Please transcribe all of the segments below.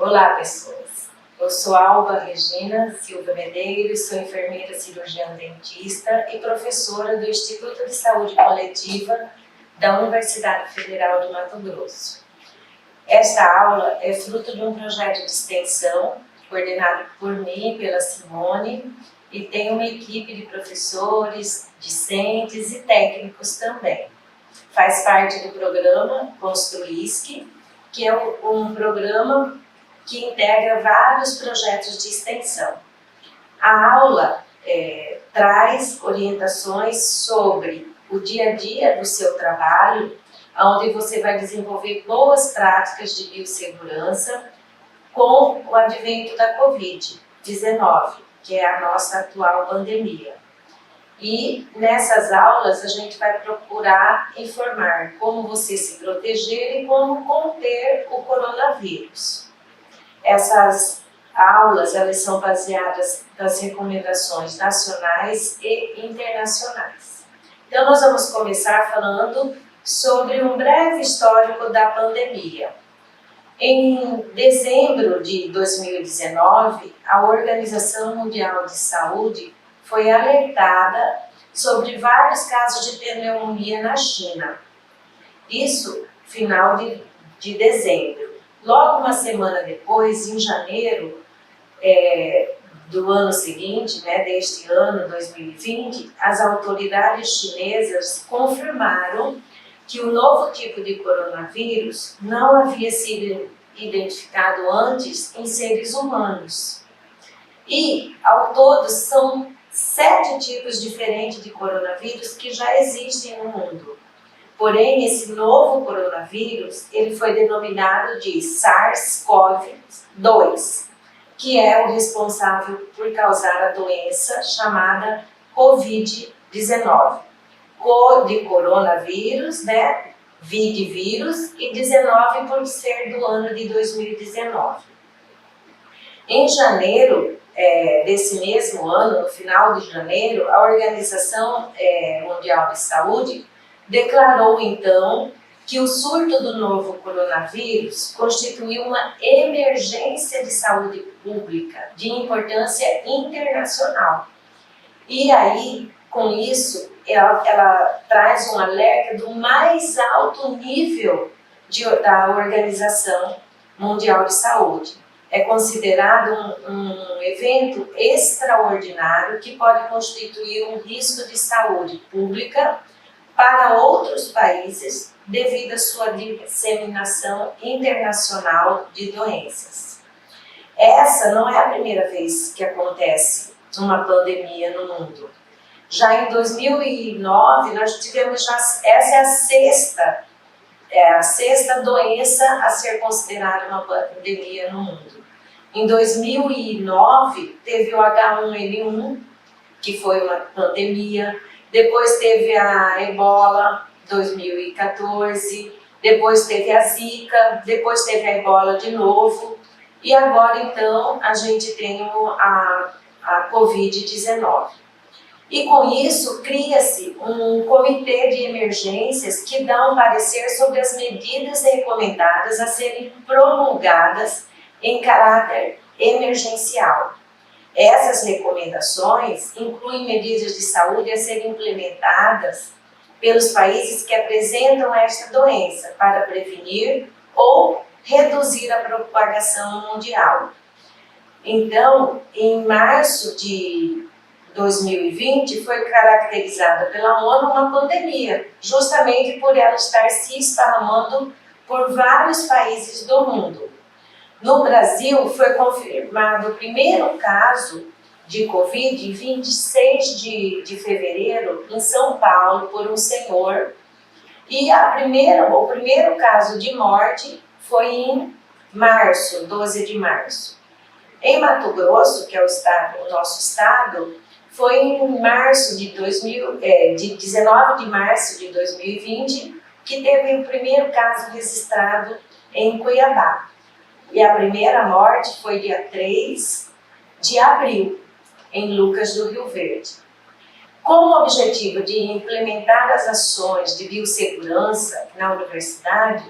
Olá, pessoas. Eu sou Alba Regina Silva Medeiros, sou enfermeira cirurgiã dentista e professora do Instituto de Saúde Coletiva da Universidade Federal de Mato Grosso. Esta aula é fruto de um projeto de extensão coordenado por mim, pela Simone, e tem uma equipe de professores, discentes e técnicos também. Faz parte do programa Construisc, que é um programa que integra vários projetos de extensão. A aula traz orientações sobre o dia a dia do seu trabalho, onde você vai desenvolver boas práticas de biossegurança com o advento da Covid-19, que é a nossa atual pandemia. E nessas aulas a gente vai procurar informar como você se proteger e como conter o coronavírus. Essas aulas elas são baseadas nas recomendações nacionais e internacionais. Então nós vamos começar falando sobre um breve histórico da pandemia. Em dezembro de 2019, a Organização Mundial de Saúde foi alertada sobre vários casos de pneumonia na China. Isso final de dezembro. Logo uma semana depois, em janeiro do ano seguinte, deste ano, 2020, as autoridades chinesas confirmaram que o novo tipo de coronavírus não havia sido identificado antes em seres humanos. E, ao todo, são 7 tipos diferentes de coronavírus que já existem no mundo. Porém, esse novo coronavírus, ele foi denominado de SARS-CoV-2, que é o responsável por causar a doença chamada Covid-19. Co de coronavírus, Vi de vírus, e 19 por ser do ano de 2019. Em janeiro desse mesmo ano, no final de janeiro, a Organização Mundial de Saúde declarou, então, que o surto do novo coronavírus constituiu uma emergência de saúde pública de importância internacional. E aí, com isso, ela traz um alerta do mais alto nível da Organização Mundial de Saúde. É considerado um evento extraordinário que pode constituir um risco de saúde pública para outros países devido à sua disseminação internacional de doenças. Essa não é a primeira vez que acontece uma pandemia no mundo. Já em 2009, nós tivemos, essa é a sexta doença a ser considerada uma pandemia no mundo. Em 2009, teve o H1N1, que foi uma pandemia. Depois teve a Ebola, 2014, depois teve a Zika, depois teve a Ebola de novo, e agora então a gente tem a Covid-19. E com isso cria-se um comitê de emergências que dá um parecer sobre as medidas recomendadas a serem promulgadas em caráter emergencial. Essas recomendações incluem medidas de saúde a serem implementadas pelos países que apresentam esta doença para prevenir ou reduzir a propagação mundial. Então, em março de 2020, foi caracterizada pela ONU uma pandemia, justamente por ela estar se esparramando por vários países do mundo. No Brasil, foi confirmado o primeiro caso de Covid em 26 de fevereiro, em São Paulo, por um senhor. E o primeiro caso de morte foi em março, 12 de março. Em Mato Grosso, que é o nosso estado, foi em março de 19 de março de 2020 que teve o primeiro caso registrado em Cuiabá. E a primeira morte foi dia 3 de abril, em Lucas do Rio Verde. Com o objetivo de implementar as ações de biossegurança na universidade,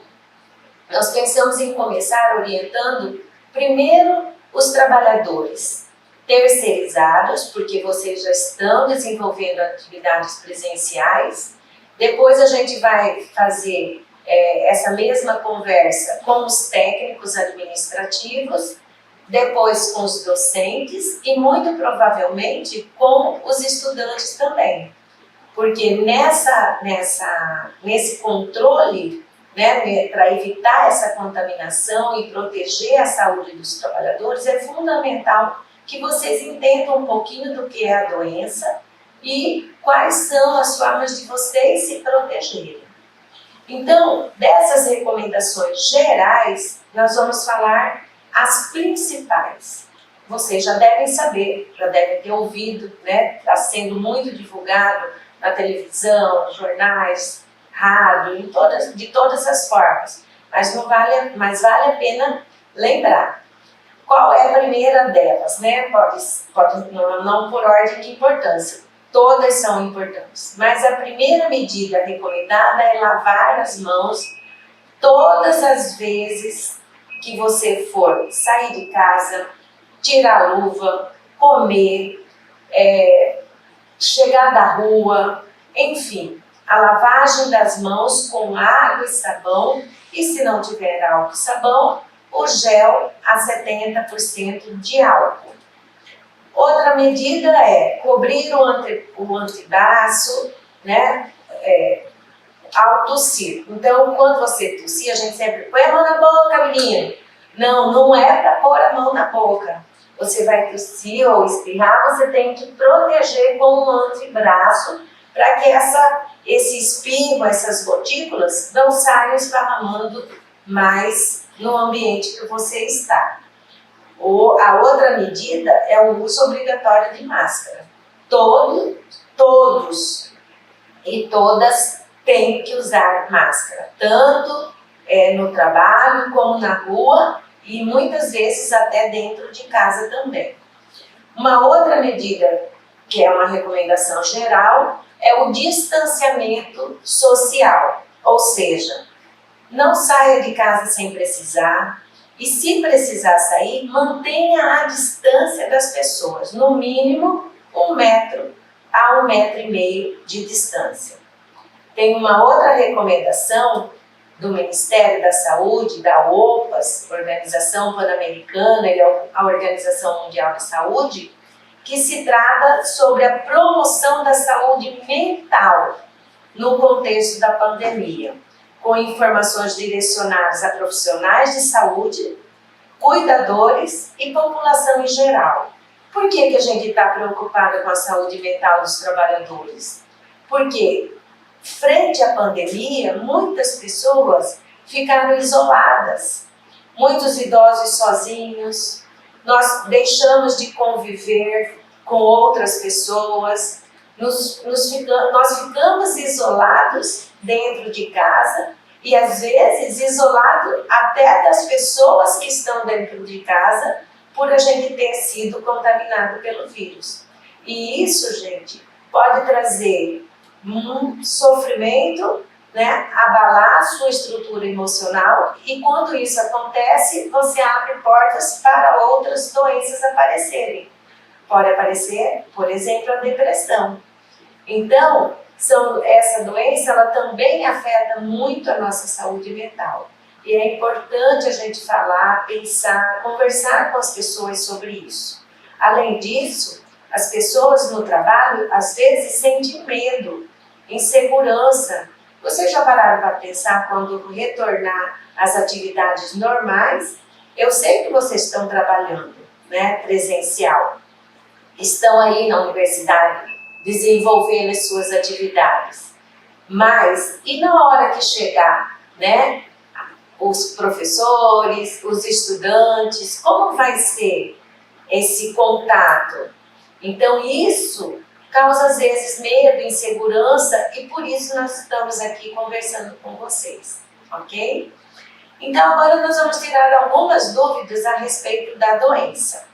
nós pensamos em começar orientando Primeiro, os trabalhadores terceirizados, porque vocês já estão desenvolvendo atividades presenciais. Depois a gente vai fazer essa mesma conversa com os técnicos administrativos, depois com os docentes e muito provavelmente com os estudantes também. Porque nesse controle, né, para evitar essa contaminação e proteger a saúde dos trabalhadores, é fundamental que vocês entendam um pouquinho do que é a doença e quais são as formas de vocês se protegerem. Então, dessas recomendações gerais, nós vamos falar as principais. Vocês já devem saber, já devem ter ouvido, né? Está sendo muito divulgado na televisão, nos jornais, rádio, de todas as formas. Mas vale a pena lembrar. Qual é a primeira delas, né? Não por ordem de importância, todas são importantes. Mas a primeira medida recomendada é lavar as mãos todas as vezes que você for sair de casa, tirar a luva, comer, chegar da rua, enfim, a lavagem das mãos com água e sabão, e se não tiver álcool e sabão, o gel a 70% de álcool. Outra medida é cobrir o antebraço, né, ao tossir. Então, quando você tossir, a gente sempre põe a mão na boca, menino. Não, não é para pôr a mão na boca. Você vai tossir ou espirrar, você tem que proteger com o antebraço para que esse espirro, essas gotículas, não saiam esparramando mais no ambiente que você está. A outra medida é o uso obrigatório de máscara. Todos e todas têm que usar máscara, tanto no trabalho como na rua e muitas vezes até dentro de casa também. Uma outra medida, que é uma recomendação geral, é o distanciamento social, ou seja, não saia de casa sem precisar e, se precisar sair, mantenha a distância das pessoas, no mínimo 1 metro a 1,5 metros de distância. Tem uma outra recomendação do Ministério da Saúde, da OPAS, Organização Pan-Americana e a Organização Mundial de Saúde, que se trata sobre a promoção da saúde mental no contexto da pandemia, com informações direcionadas a profissionais de saúde, cuidadores e população em geral. Por que a gente está preocupada com a saúde mental dos trabalhadores? Porque, frente à pandemia, muitas pessoas ficaram isoladas, muitos idosos sozinhos, nós deixamos de conviver com outras pessoas, nós ficamos isolados dentro de casa e, às vezes, isolados até das pessoas que estão dentro de casa por a gente ter sido contaminado pelo vírus. E isso, gente, pode trazer sofrimento, né, abalar a sua estrutura emocional, e quando isso acontece, você abre portas para outras doenças aparecerem. Pode aparecer, por exemplo, a depressão. Então, essa doença ela também afeta muito a nossa saúde mental. E é importante a gente falar, pensar, conversar com as pessoas sobre isso. Além disso, as pessoas no trabalho às vezes sentem medo, insegurança. Vocês já pararam para pensar quando retornar às atividades normais? Eu sei que vocês estão trabalhando, né, presencial. Estão aí na universidade desenvolvendo as suas atividades. Mas, e na hora que chegar, né, os professores, os estudantes, como vai ser esse contato? Então, isso causa, às vezes, medo, insegurança, e por isso nós estamos aqui conversando com vocês, ok? Então, agora nós vamos tirar algumas dúvidas a respeito da doença.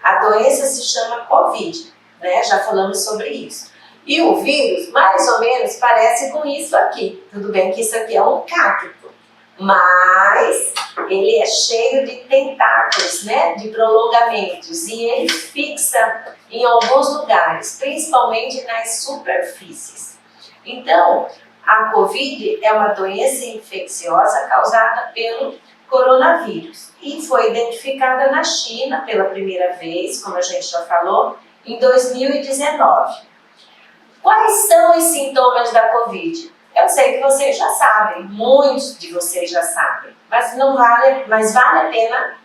A doença se chama Covid, né? Já falamos sobre isso. E o vírus, mais ou menos, parece com isso aqui. Tudo bem que isso aqui é um cacto, mas ele é cheio de tentáculos, né, de prolongamentos, e ele fixa em alguns lugares, principalmente nas superfícies. Então, a COVID é uma doença infecciosa causada pelo coronavírus e foi identificada na China pela primeira vez, como a gente já falou, em 2019. Quais são os sintomas da COVID? Eu sei que vocês já sabem, muitos de vocês já sabem, mas vale a pena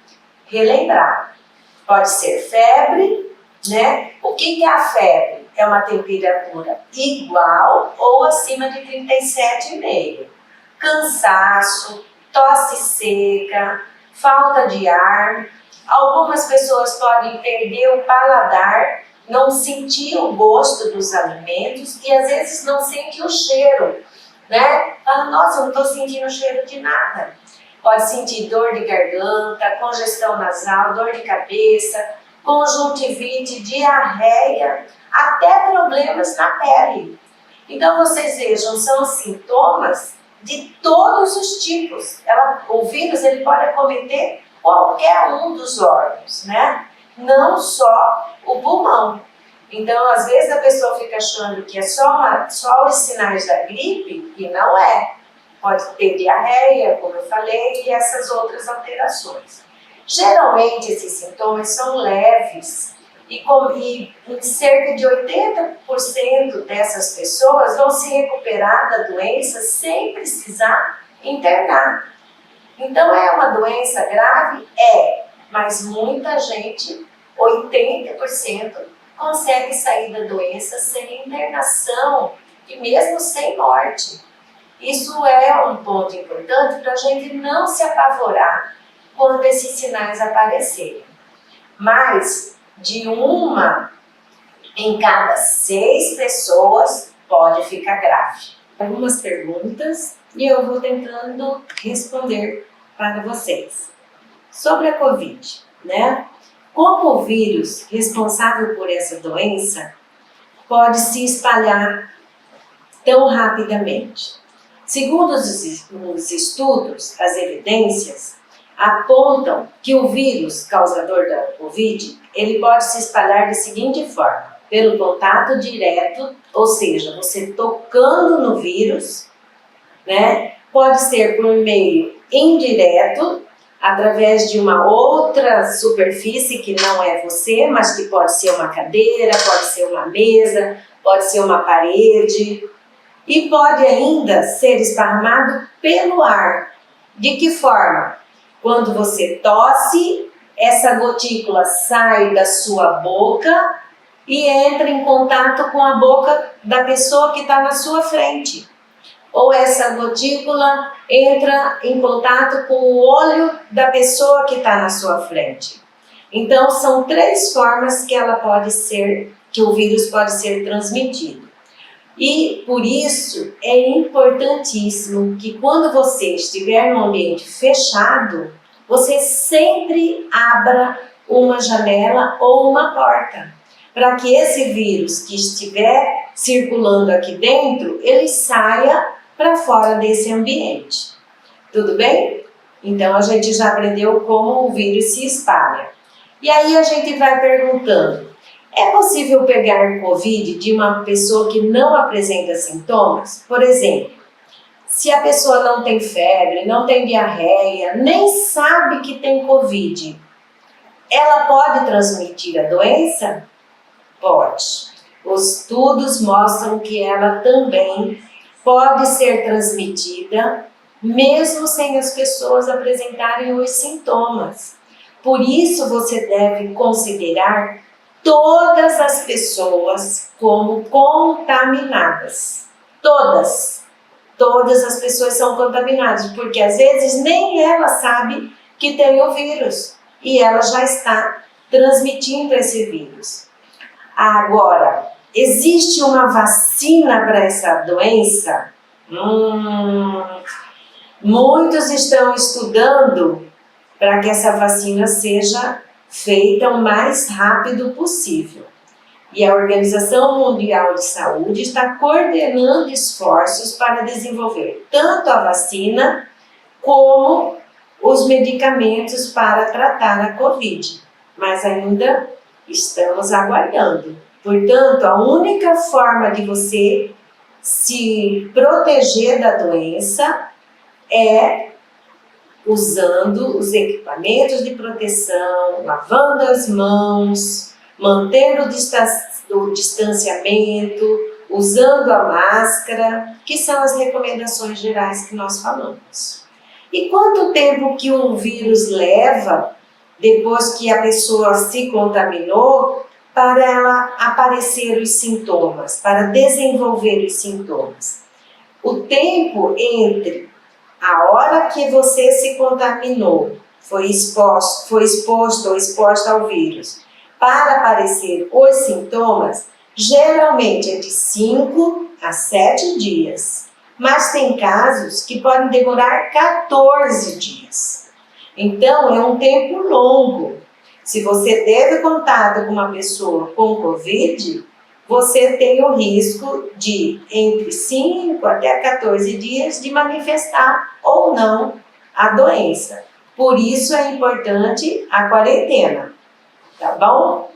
relembrar. Pode ser febre, né? O que é a febre? É uma temperatura igual ou acima de 37,5. Cansaço, tosse seca, falta de ar. Algumas pessoas podem perder o paladar, não sentir o gosto dos alimentos e às vezes não sentir o cheiro, né? Fala, nossa, eu não estou sentindo o cheiro de nada. Pode sentir dor de garganta, congestão nasal, dor de cabeça, conjuntivite, diarreia, até problemas na pele. Então vocês vejam, são sintomas de todos os tipos. O vírus ele pode acometer qualquer um dos órgãos, né? Não só o pulmão. Então, às vezes a pessoa fica achando que é só os sinais da gripe, e não é. Pode ter diarreia, como eu falei, e essas outras alterações. Geralmente, esses sintomas são leves, e em cerca de 80% dessas pessoas vão se recuperar da doença sem precisar internar. Então, é uma doença grave? É, mas muita gente, 80%, consegue sair da doença sem internação e mesmo sem morte. Isso é um ponto importante para a gente não se apavorar quando esses sinais aparecerem. Mas de 1 em cada 6 pessoas pode ficar grave. Algumas perguntas e eu vou tentando responder para vocês. Sobre a COVID, né? Como o vírus responsável por essa doença pode se espalhar tão rapidamente? Segundo os estudos, as evidências apontam que o vírus causador da COVID, ele pode se espalhar da seguinte forma: pelo contato direto, ou seja, você tocando no vírus, né? Pode ser por meio indireto, através de uma outra superfície que não é você, mas que pode ser uma cadeira, pode ser uma mesa, pode ser uma parede, e pode ainda ser esparramado pelo ar. De que forma? Quando você tosse, essa gotícula sai da sua boca e entra em contato com a boca da pessoa que está na sua frente. Ou essa gotícula entra em contato com o olho da pessoa que está na sua frente. Então, são 3 formas que o vírus pode ser transmitido. E, por isso, é importantíssimo que quando você estiver num ambiente fechado, você sempre abra uma janela ou uma porta, para que esse vírus que estiver circulando aqui dentro, ele saia para fora desse ambiente. Tudo bem? Então, a gente já aprendeu como o vírus se espalha. E aí a gente vai perguntando, é possível pegar COVID de uma pessoa que não apresenta sintomas? Por exemplo, se a pessoa não tem febre, não tem diarreia, nem sabe que tem COVID, ela pode transmitir a doença? Pode. Os estudos mostram que ela também pode ser transmitida, mesmo sem as pessoas apresentarem os sintomas. Por isso, você deve considerar todas as pessoas como contaminadas. Todas as pessoas são contaminadas, porque às vezes nem ela sabe que tem o vírus e ela já está transmitindo esse vírus. Agora, existe uma vacina para essa doença? Muitos estão estudando para que essa vacina seja feita o mais rápido possível. E a Organização Mundial de Saúde está coordenando esforços para desenvolver tanto a vacina como os medicamentos para tratar a Covid, mas ainda estamos aguardando. Portanto, a única forma de você se proteger da doença é usando os equipamentos de proteção, lavando as mãos, mantendo o distanciamento, usando a máscara, que são as recomendações gerais que nós falamos. E quanto tempo que o vírus leva, depois que a pessoa se contaminou, para ela aparecer os sintomas, para desenvolver os sintomas? O tempo entre a hora que você se contaminou, foi exposto ou exposta ao vírus, para aparecer os sintomas, geralmente é de 5 a 7 dias. Mas tem casos que podem demorar 14 dias. Então, é um tempo longo. Se você teve contato com uma pessoa com Covid, você tem o risco de, entre 5 até 14 dias, de manifestar ou não a doença. Por isso é importante a quarentena, tá bom?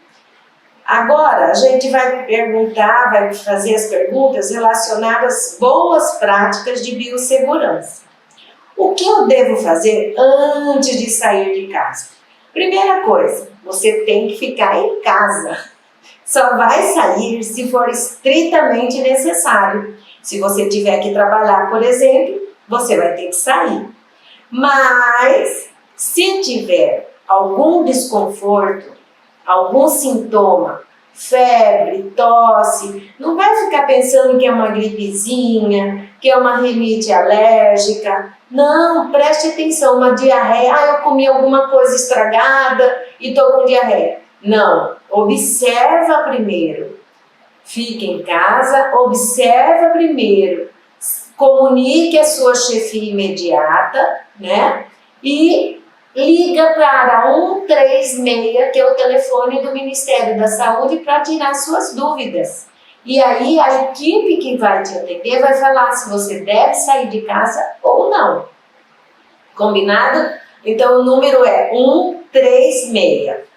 Agora, a gente vai perguntar, vai fazer as perguntas relacionadas às boas práticas de biossegurança. O que eu devo fazer antes de sair de casa? Primeira coisa, você tem que ficar em casa. Só vai sair se for estritamente necessário. Se você tiver que trabalhar, por exemplo, você vai ter que sair. Mas, se tiver algum desconforto, algum sintoma, febre, tosse, não vai ficar pensando que é uma gripezinha, que é uma rinite alérgica. Não, preste atenção, uma diarreia, eu comi alguma coisa estragada e estou com diarreia. Não, observa primeiro. Fique em casa, observa primeiro. Comunique a sua chefia imediata, né? E liga para 136, que é o telefone do Ministério da Saúde, para tirar suas dúvidas. E aí a equipe que vai te atender vai falar se você deve sair de casa ou não. Combinado? Então o número é 136.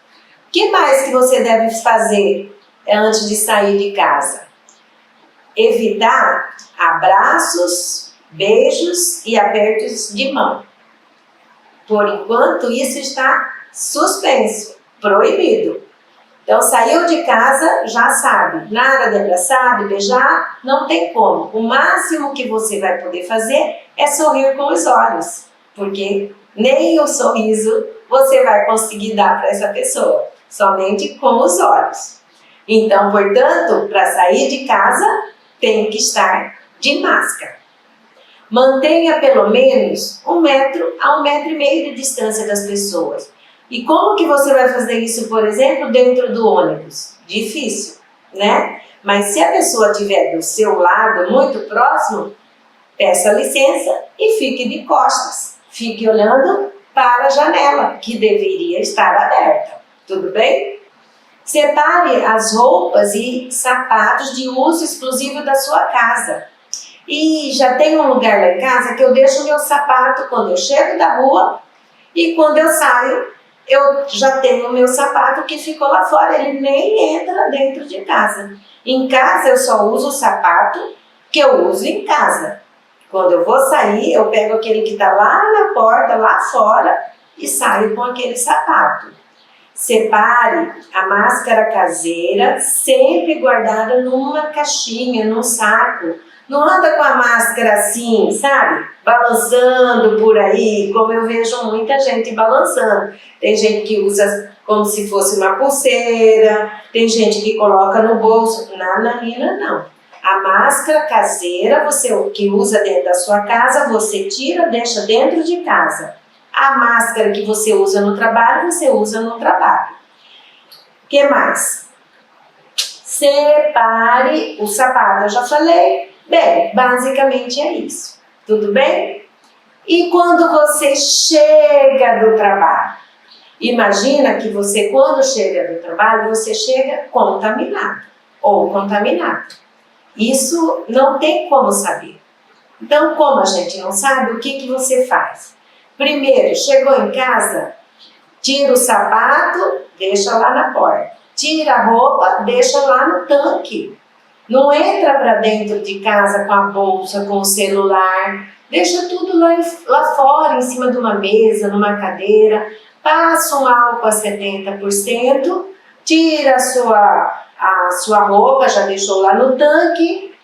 O que mais que você deve fazer antes de sair de casa? Evitar abraços, beijos e apertos de mão. Por enquanto, isso está suspenso, proibido. Então, saiu de casa, já sabe, nada de abraçar, de beijar, não tem como. O máximo que você vai poder fazer é sorrir com os olhos, porque nem o sorriso você vai conseguir dar para essa pessoa, somente com os olhos. Então, portanto, para sair de casa, tem que estar de máscara. Mantenha pelo menos 1 metro a 1,5 metro de distância das pessoas. E como que você vai fazer isso, por exemplo, dentro do ônibus? Difícil, né? Mas se a pessoa estiver do seu lado, muito próximo, peça licença e fique de costas. Fique olhando para a janela, que deveria estar aberta. Tudo bem? Separe as roupas e sapatos de uso exclusivo da sua casa. E já tem um lugar lá em casa que eu deixo o meu sapato quando eu chego da rua e quando eu saio, eu já tenho o meu sapato que ficou lá fora, ele nem entra dentro de casa. Em casa eu só uso o sapato que eu uso em casa. Quando eu vou sair, eu pego aquele que está lá na porta, lá fora, e saio com aquele sapato. Separe a máscara caseira, sempre guardada numa caixinha, num saco. Não anda com a máscara assim, sabe? Balançando por aí, como eu vejo muita gente balançando. Tem gente que usa como se fosse uma pulseira, tem gente que coloca no bolso. Na minha, não. A máscara caseira, você que usa dentro da sua casa, você tira, deixa dentro de casa. A máscara que você usa no trabalho, você usa no trabalho. O que mais? Separe o sapato, eu já falei. Bem, basicamente é isso. Tudo bem? E quando você chega do trabalho? Imagina que você, quando chega do trabalho, você chega contaminado ou contaminado. Isso não tem como saber. Então, como a gente não sabe, o que você faz? Primeiro, chegou em casa, tira o sapato, deixa lá na porta. Tira a roupa, deixa lá no tanque. Não entra para dentro de casa com a bolsa, com o celular. Deixa tudo lá fora, em cima de uma mesa, numa cadeira. Passa um álcool a 70%, tira a sua roupa, já deixou lá no tanque,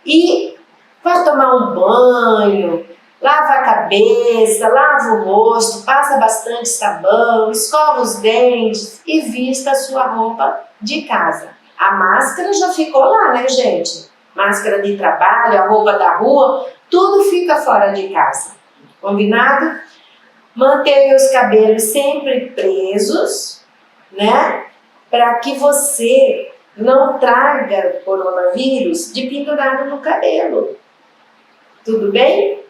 e vai tomar um banho, lava a cabeça, lava o rosto, passa bastante sabão, escova os dentes e vista a sua roupa de casa. A máscara já ficou lá, né, gente? Máscara de trabalho, a roupa da rua, tudo fica fora de casa. Combinado? Mantenha os cabelos sempre presos, né? Para que você não traga coronavírus de pendurado no cabelo. Tudo bem?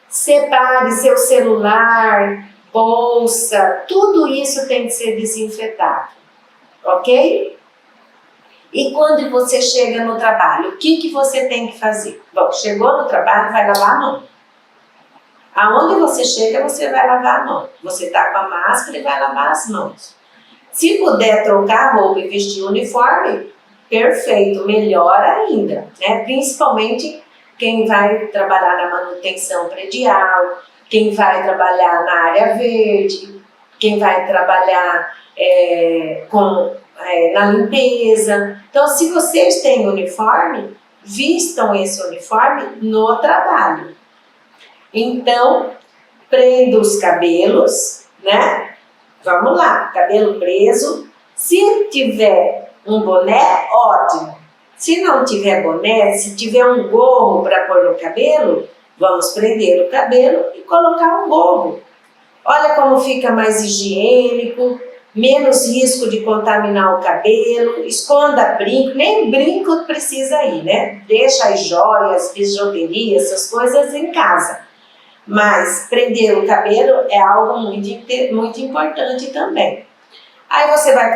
Separe seu celular, bolsa, tudo isso tem que ser desinfetado, ok? E quando você chega no trabalho, o que você tem que fazer? Bom, chegou no trabalho, vai lavar a mão. Aonde você chega, você vai lavar a mão. Você está com a máscara e vai lavar as mãos. Se puder trocar a roupa e vestir o uniforme, perfeito, melhor ainda, né? Principalmente quem vai trabalhar na manutenção predial, quem vai trabalhar na área verde, quem vai trabalhar na limpeza. Então, se vocês têm uniforme, vistam esse uniforme no trabalho. Então, prenda os cabelos, né? Vamos lá, cabelo preso. Se tiver um boné, ótimo. Se não tiver boné, se tiver um gorro para pôr no cabelo, vamos prender o cabelo e colocar um gorro. Olha como fica mais higiênico, menos risco de contaminar o cabelo, esconda brinco, nem brinco precisa ir, né? Deixa as joias, bijuterias, essas coisas em casa. Mas prender o cabelo é algo muito importante também. Aí você vai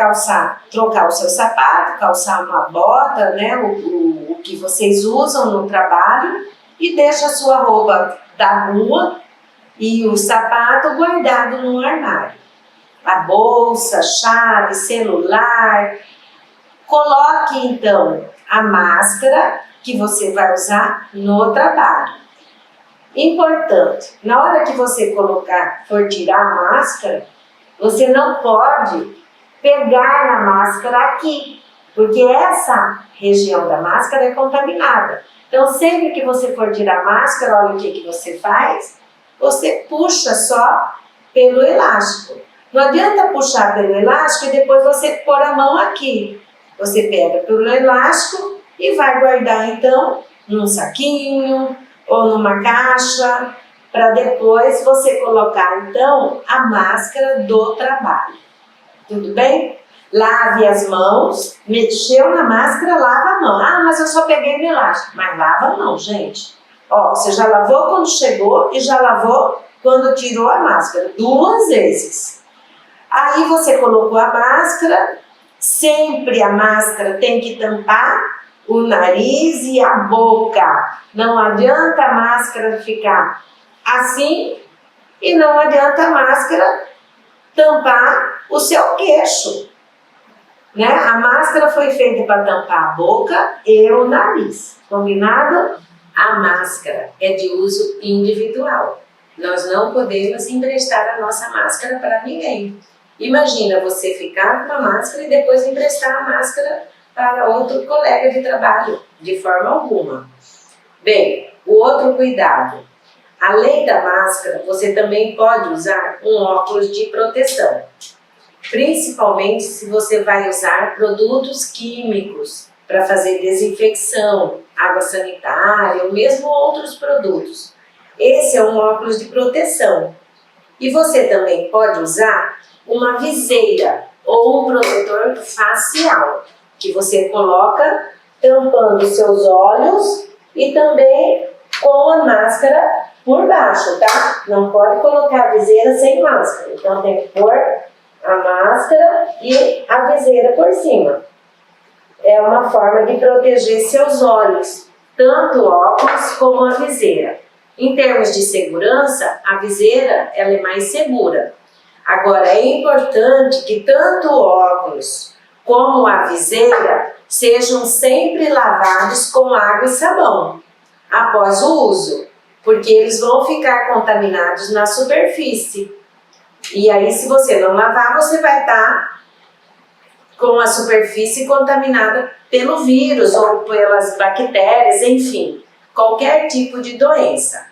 trocar o seu sapato, calçar uma bota, né? O que vocês usam no trabalho, e deixa a sua roupa da rua e o sapato guardado no armário. A bolsa, chave, celular. Coloque então a máscara que você vai usar no trabalho. Importante, na hora que você for tirar a máscara, você não pode pegar na máscara aqui, porque essa região da máscara é contaminada. Então, sempre que você for tirar a máscara, olha o que você faz, você puxa só pelo elástico. Não adianta puxar pelo elástico e depois você pôr a mão aqui. Você pega pelo elástico e vai guardar então num saquinho ou numa caixa, para depois você colocar então a máscara do trabalho. Tudo bem? Lave as mãos, mexeu na máscara, lava a mão. Ah, mas eu só peguei no elástico. Mas lava a mão, gente. Ó, você já lavou quando chegou e já lavou quando tirou a máscara, 2 vezes. Aí você colocou a máscara, sempre a máscara tem que tampar o nariz e a boca. Não adianta a máscara ficar assim e não adianta a máscara tampar o seu queixo, né? A máscara foi feita para tampar a boca e o nariz, combinado? A máscara é de uso individual. Nós não podemos emprestar a nossa máscara para ninguém. Imagina você ficar com a máscara e depois emprestar a máscara para outro colega de trabalho, de forma alguma. Bem, o outro cuidado. Além da máscara, você também pode usar um óculos de proteção. Principalmente se você vai usar produtos químicos para fazer desinfecção, água sanitária ou mesmo outros produtos. Esse é um óculos de proteção. E você também pode usar uma viseira ou um protetor facial, que você coloca tampando seus olhos e também com a máscara por baixo, tá? Não pode colocar a viseira sem máscara. Então tem que pôr a máscara e a viseira por cima. É uma forma de proteger seus olhos, tanto o óculos como a viseira. Em termos de segurança, a viseira ela é mais segura. Agora, é importante que tanto o óculos como a viseira sejam sempre lavados com água e sabão após o uso, porque eles vão ficar contaminados na superfície. E aí, se você não lavar, você vai estar com a superfície contaminada pelo vírus ou pelas bactérias, enfim, qualquer tipo de doença.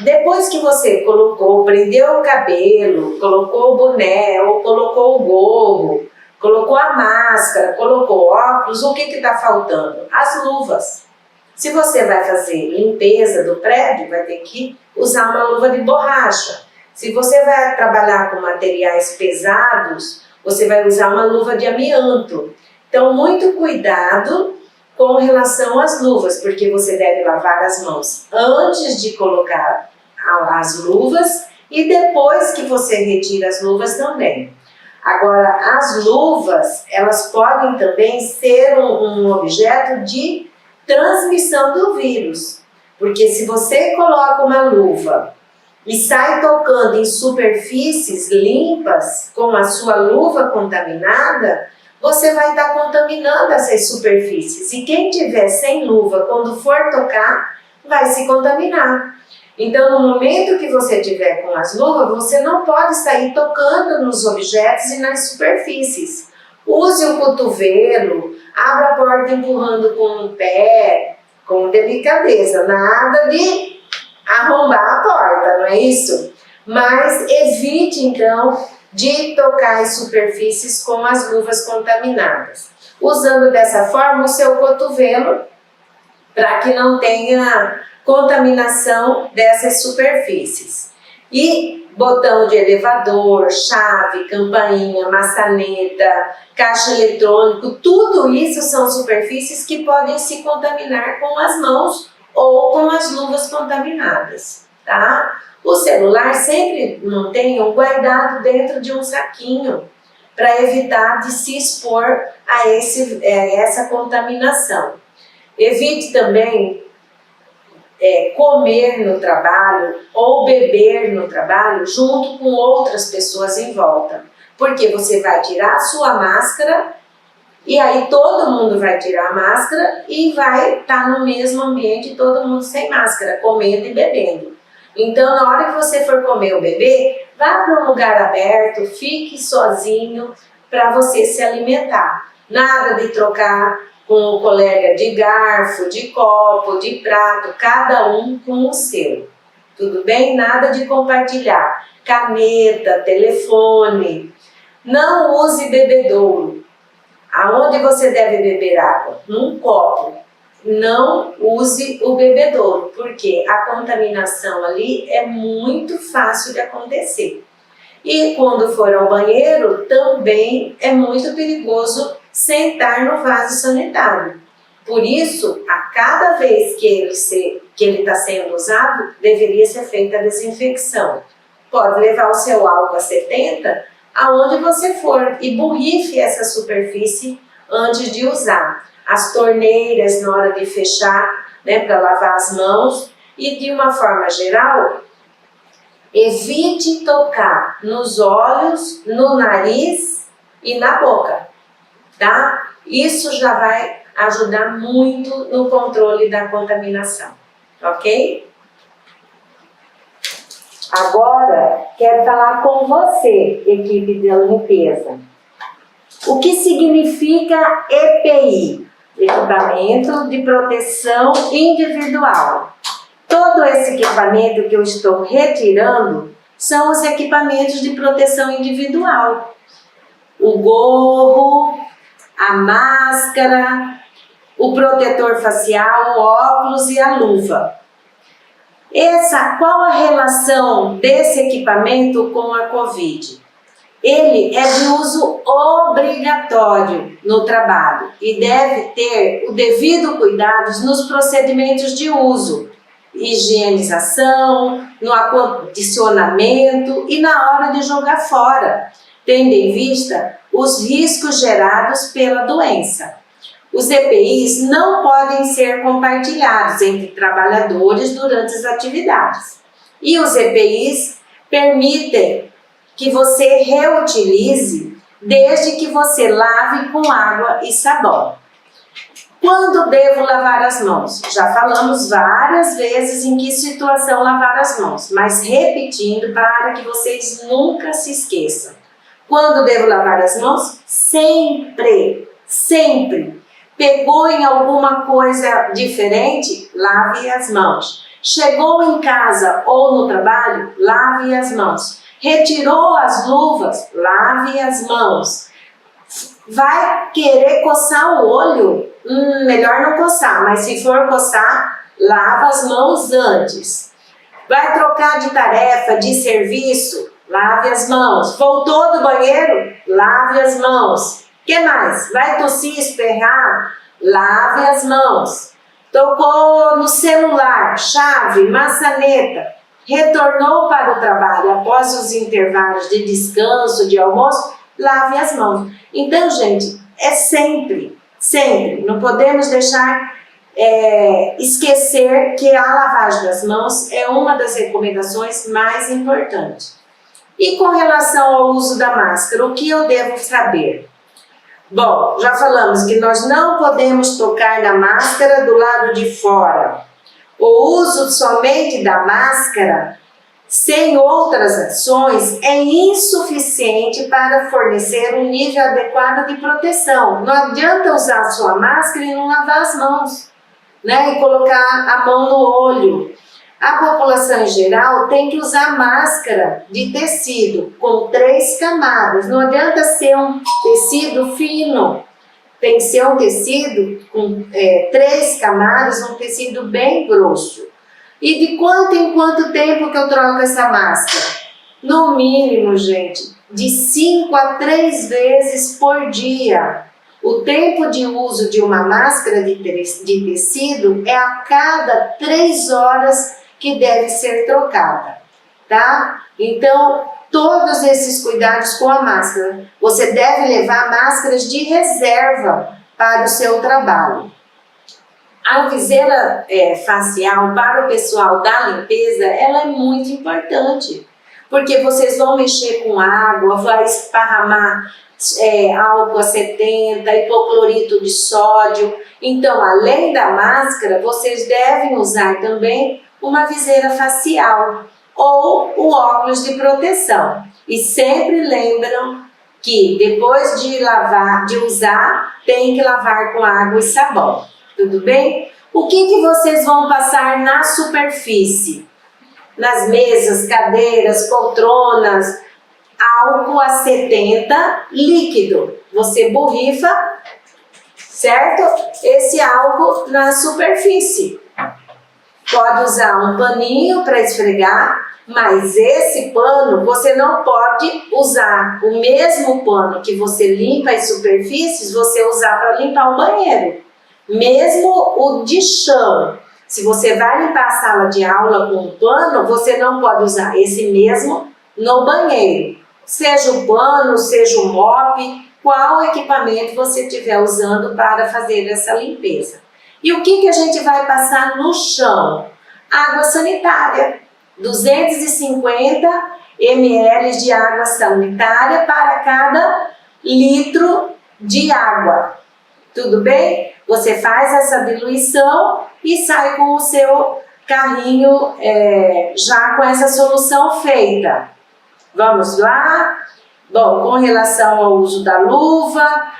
Depois que você colocou, prendeu o cabelo, colocou o boné ou colocou o gorro, colocou a máscara, colocou óculos, o que está faltando? As luvas. Se você vai fazer limpeza do prédio, vai ter que usar uma luva de borracha. Se você vai trabalhar com materiais pesados, você vai usar uma luva de amianto. Então, muito cuidado com relação às luvas, porque você deve lavar as mãos antes de colocar as luvas e depois que você retira as luvas também. Agora, as luvas, elas podem também ser um objeto de transmissão do vírus, porque se você coloca uma luva e sai tocando em superfícies limpas com a sua luva contaminada, você vai estar contaminando essas superfícies. E quem tiver sem luva, quando for tocar, vai se contaminar. Então, no momento que você tiver com as luvas, você não pode sair tocando nos objetos e nas superfícies. Use o cotovelo, abra a porta empurrando com o pé, com delicadeza. Nada de arrombar a porta, não é isso? Mas evite, então, de tocar as superfícies com as luvas contaminadas. Usando dessa forma o seu cotovelo para que não tenha contaminação dessas superfícies. E botão de elevador, chave, campainha, maçaneta, caixa eletrônico, tudo isso são superfícies que podem se contaminar com as mãos ou com as luvas contaminadas, tá? O celular sempre mantenha guardado dentro de um saquinho para evitar de se expor a essa contaminação. Evite também comer no trabalho ou beber no trabalho junto com outras pessoas em volta, porque você vai tirar a sua máscara e aí todo mundo vai tirar a máscara e vai estar no mesmo ambiente, todo mundo sem máscara, comendo e bebendo. Então, na hora que você for comer ou beber, vá para um lugar aberto, fique sozinho para você se alimentar. Nada de trocar com o colega de garfo, de copo, de prato, cada um com o seu. Tudo bem? Nada de compartilhar. Caneta, telefone. Não use bebedouro. Aonde você deve beber água? Num copo. Não use o bebedouro, porque a contaminação ali é muito fácil de acontecer. E quando for ao banheiro, também é muito perigoso sentar no vaso sanitário. Por isso, a cada vez que ele está sendo usado, deveria ser feita a desinfecção. Pode levar o seu álcool a 70 aonde você for e borrife essa superfície antes de usar. As torneiras na hora de fechar, né, para lavar as mãos e de uma forma geral, evite tocar nos olhos, no nariz e na boca, tá? Isso já vai ajudar muito no controle da contaminação, ok? Agora, quero falar com você, equipe de limpeza. O que significa EPI? Equipamento de proteção individual. Todo esse equipamento que eu estou retirando são os equipamentos de proteção individual. O gorro, a máscara, o protetor facial, o óculos e a luva. Qual a relação desse equipamento com a Covid? Ele é de uso obrigatório no trabalho e deve ter o devido cuidado nos procedimentos de uso, higienização, no acondicionamento e na hora de jogar fora, tendo em vista os riscos gerados pela doença. Os EPIs não podem ser compartilhados entre trabalhadores durante as atividades. E os EPIs permitem que você reutilize desde que você lave com água e sabão. Quando devo lavar as mãos? Já falamos várias vezes em que situação lavar as mãos, mas repetindo para que vocês nunca se esqueçam. Quando devo lavar as mãos? Sempre, sempre. Pegou em alguma coisa diferente? Lave as mãos. Chegou em casa ou no trabalho? Lave as mãos. Retirou as luvas? Lave as mãos. Vai querer coçar o olho? Melhor não coçar, mas se for coçar, lava as mãos antes. Vai trocar de tarefa, de serviço? Lave as mãos. Voltou do banheiro? Lave as mãos. O que mais? Vai tossir, espirrar? Lave as mãos. Tocou no celular, chave, maçaneta. Retornou para o trabalho após os intervalos de descanso, de almoço? Lave as mãos. Então, gente, é sempre, sempre. Não podemos deixar esquecer que a lavagem das mãos é uma das recomendações mais importantes. E com relação ao uso da máscara, o que eu devo saber? Bom, já falamos que nós não podemos tocar na máscara do lado de fora. O uso somente da máscara, sem outras ações, é insuficiente para fornecer um nível adequado de proteção. Não adianta usar a sua máscara e não lavar as mãos, né? E colocar a mão no olho. A população em geral tem que usar máscara de tecido com 3 camadas. Não adianta ser um tecido fino. Tem que ser um tecido com 3 camadas, um tecido bem grosso. E de quanto em quanto tempo que eu troco essa máscara? No mínimo, gente, de 5 a 3 vezes por dia. O tempo de uso de uma máscara de tecido é a cada 3 horas que deve ser trocada, tá? Então, todos esses cuidados com a máscara. Você deve levar máscaras de reserva para o seu trabalho. A viseira facial para o pessoal da limpeza, ela é muito importante, porque vocês vão mexer com água, vai esparramar álcool a 70, hipoclorito de sódio. Então, além da máscara, vocês devem usar também uma viseira facial ou o óculos de proteção. E sempre lembram que depois de usar, tem que lavar com água e sabão. Tudo bem? O que vocês vão passar na superfície? Nas mesas, cadeiras, poltronas, álcool a 70 líquido. Você borrifa, certo? Esse álcool na superfície. Pode usar um paninho para esfregar, mas esse pano você não pode usar o mesmo pano que você limpa as superfícies, você usar para limpar o banheiro. Mesmo o de chão. Se você vai limpar a sala de aula com um pano, você não pode usar esse mesmo no banheiro. Seja o pano, seja o mop, qual equipamento você estiver usando para fazer essa limpeza. E o que a gente vai passar no chão? Água sanitária. 250 ml de água sanitária para cada litro de água. Tudo bem? Você faz essa diluição e sai com o seu carrinho já com essa solução feita. Vamos lá? Bom, com relação ao uso da luva,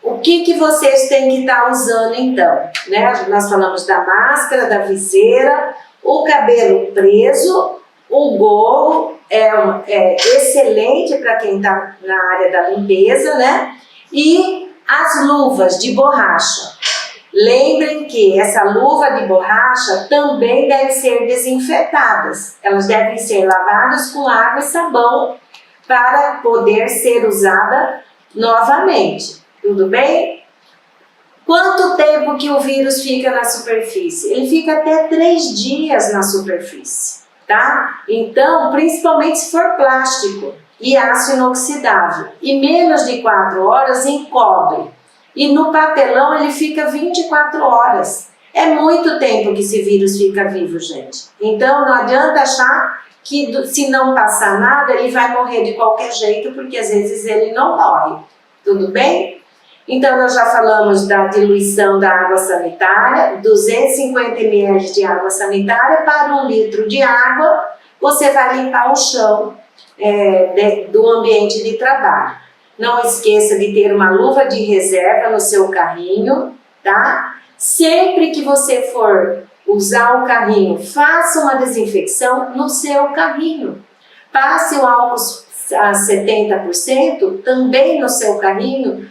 o que vocês têm que estar usando então? Né? Nós falamos da máscara, da viseira, o cabelo preso, o gorro é excelente para quem está na área da limpeza, né? E as luvas de borracha. Lembrem que essa luva de borracha também deve ser desinfetadas. Elas devem ser lavadas com água e sabão para poder ser usada novamente. Tudo bem? Quanto tempo que o vírus fica na superfície? Ele fica até 3 dias na superfície, tá? Então, principalmente se for plástico e aço inoxidável. E menos de 4 horas em cobre. E no papelão ele fica 24 horas. É muito tempo que esse vírus fica vivo, gente. Então não adianta achar que se não passar nada, ele vai morrer de qualquer jeito, porque às vezes ele não morre. Tudo bem? Então nós já falamos da diluição da água sanitária, 250 ml de água sanitária para 1 litro de água, você vai limpar o chão do ambiente de trabalho. Não esqueça de ter uma luva de reserva no seu carrinho, tá? Sempre que você for usar o carrinho, faça uma desinfecção no seu carrinho. Passe o álcool a 70% também no seu carrinho,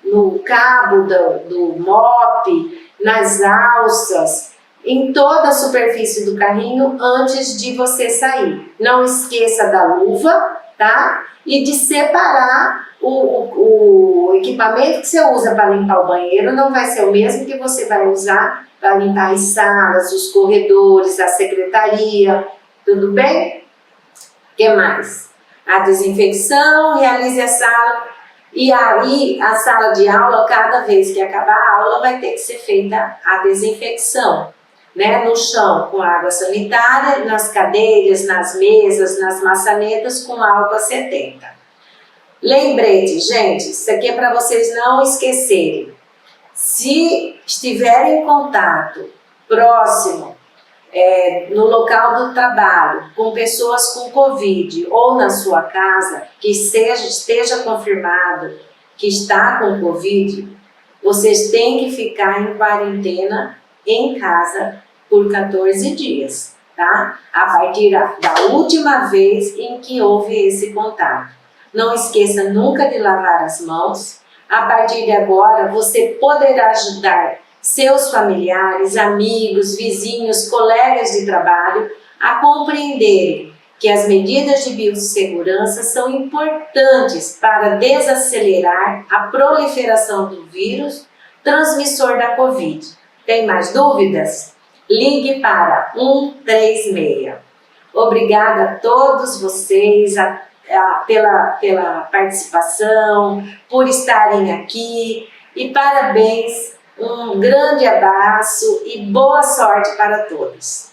no cabo do mop, nas alças, em toda a superfície do carrinho antes de você sair. Não esqueça da luva, tá? E de separar o equipamento que você usa para limpar o banheiro, não vai ser o mesmo que você vai usar para limpar as salas, os corredores, a secretaria, tudo bem? O que mais? A desinfecção, realize a sala, e aí a sala de aula, cada vez que acabar a aula, vai ter que ser feita a desinfecção, né? No chão com água sanitária, nas cadeiras, nas mesas, nas maçanetas com álcool a 70. Lembrete, gente, isso aqui é para vocês não esquecerem. Se estiverem em contato próximo, no local do trabalho, com pessoas com Covid ou na sua casa, que esteja confirmado que está com Covid, vocês têm que ficar em quarentena em casa por 14 dias, tá? A partir da última vez em que houve esse contato. Não esqueça nunca de lavar as mãos. A partir de agora, você poderá ajudar seus familiares, amigos, vizinhos, colegas de trabalho a compreenderem que as medidas de biossegurança são importantes para desacelerar a proliferação do vírus transmissor da Covid. Tem mais dúvidas? Ligue para 136. Obrigada a todos vocês pela participação, por estarem aqui e parabéns, um grande abraço e boa sorte para todos.